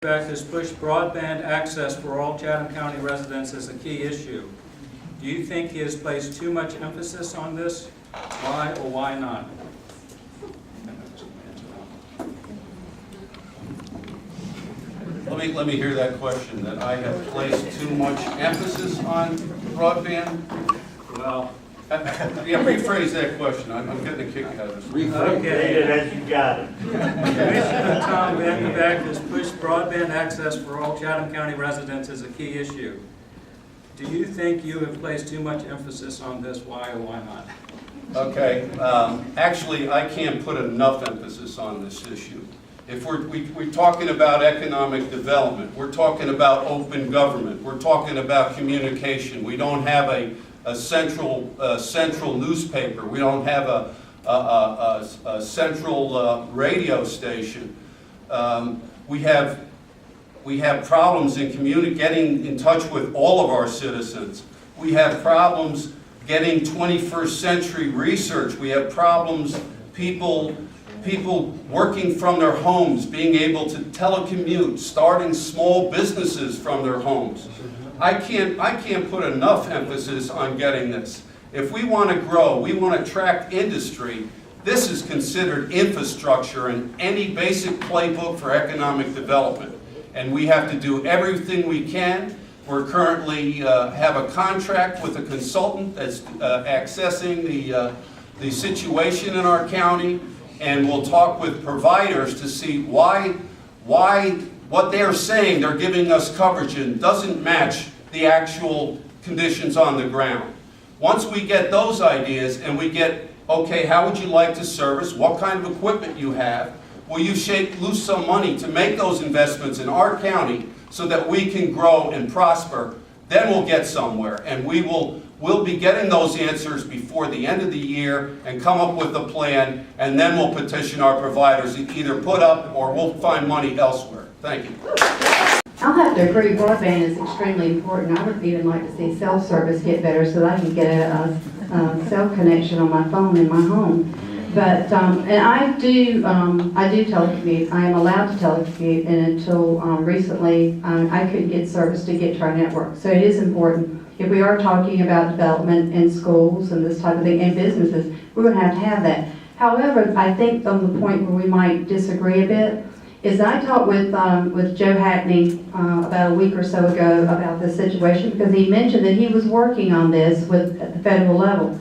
Back has pushed broadband access for all Chatham County residents as a key issue. Do you think he has placed too much emphasis on this? Why or why not? Let me hear that question, that I have placed too much emphasis on broadband? Well, Yeah, rephrase that question. I'm getting a kick out of this. okay. Read it as you got it. Commissioner Tom Vanderbeck has pushed broadband access for all Chatham County residents as a key issue. Do you think you have placed too much emphasis on this? Why or why not? Okay, actually, I can't put enough emphasis on this issue. If we're talking about economic development, we're talking about open government, we're talking about communication. We don't have a central newspaper. We don't have a central radio station. We have problems in getting in touch with all of our citizens. We have problems getting 21st century research. We have problems people working from their homes, being able to telecommute, starting small businesses from their homes. I can't put enough emphasis on getting this. If we want to grow, we want to attract industry, this is considered infrastructure in any basic playbook for economic development. And we have to do everything we can. We're currently have a contract with a consultant that's accessing the situation in our county, and we'll talk with providers to see why what they're saying they're giving us coverage in doesn't match the actual conditions on the ground. Once we get those ideas and we get, okay, how would you like to service, what kind of equipment you have, will you shake loose some money to make those investments in our county so that we can grow and prosper, then we'll get somewhere. And we'll be getting those answers before the end of the year and come up with a plan, and then we'll petition our providers to either put up or we'll find money elsewhere. Thank you. I'll have to agree, broadband is extremely important. I would even like to see cell service get better so that I can get a cell connection on my phone in my home. But, and I do telecommute. I am allowed to telecommute, and until recently, I couldn't get service to get to our network. So it is important. If we are talking about development in schools and this type of thing, and businesses, we're going to have that. However, I think on the point where we might disagree a bit, is I talked with Joe Hackney about a week or so ago about this situation, because he mentioned that he was working on this at the federal level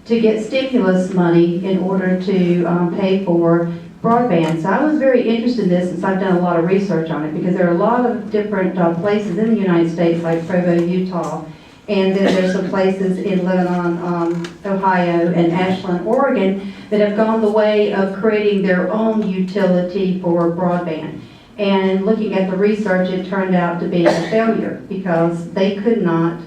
to get stimulus money in order to pay for broadband. So I was very interested in this, since I've done a lot of research on it, because there are a lot of different places in the United States, like Provo, Utah, and then there's some places in Lebanon, Ohio, and Ashland, Oregon, that have gone the way of creating their own utility for broadband. And looking at the research, it turned out to be a failure, because they could not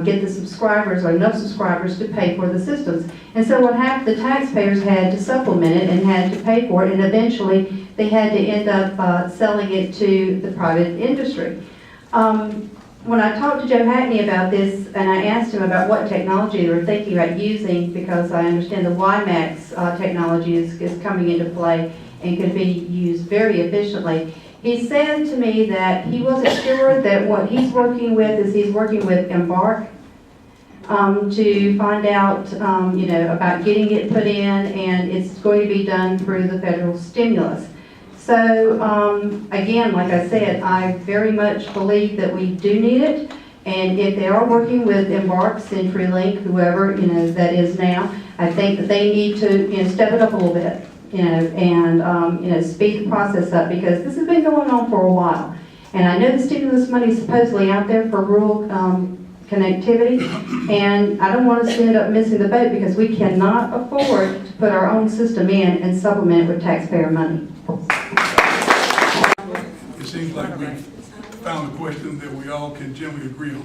get the subscribers or enough subscribers to pay for the systems. And so what happened, the taxpayers had to supplement it and had to pay for it, and eventually they had to end up selling it to the private industry. When I talked to Joe Hackney about this, and I asked him about what technology they were thinking about using, because I understand the WiMAX technology is coming into play and can be used very efficiently, he said to me that he wasn't sure that what he's working with is he's working with Embark to find out about getting it put in, and it's going to be done through the federal stimulus. So again, like I said, I very much believe that we do need it, and if they are working with Embark, CenturyLink, whoever that is now, I think that they need to step it up a little bit, and speed the process up, because this has been going on for a while. And I know the stimulus money is supposedly out there for rural connectivity, and I don't want us to end up missing the boat, because we cannot afford to put our own system in and supplement it with taxpayer money. It seems like we've found a question that we all can generally agree on.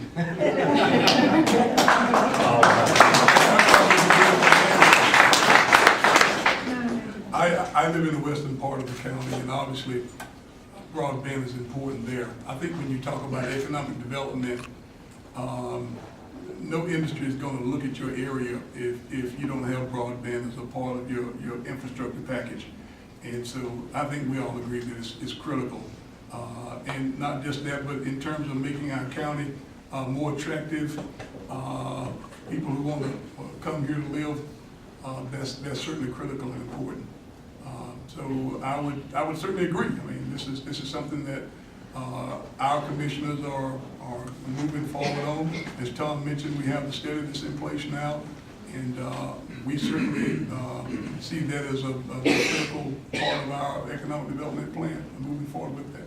I live in the western part of the county, and obviously broadband is important there. I think when you talk about economic development, no industry is going to look at your area if you don't have broadband as a part of your infrastructure package. And so I think we all agree that it's critical. And not just that, but in terms of making our county more attractive, people who want to come here to live, that's certainly critical and important. So I would certainly agree. I mean, this is something that our commissioners are moving forward on. As Tom mentioned, we have the study that's in place now, and we certainly see that as a critical part of our economic development plan, moving forward with that.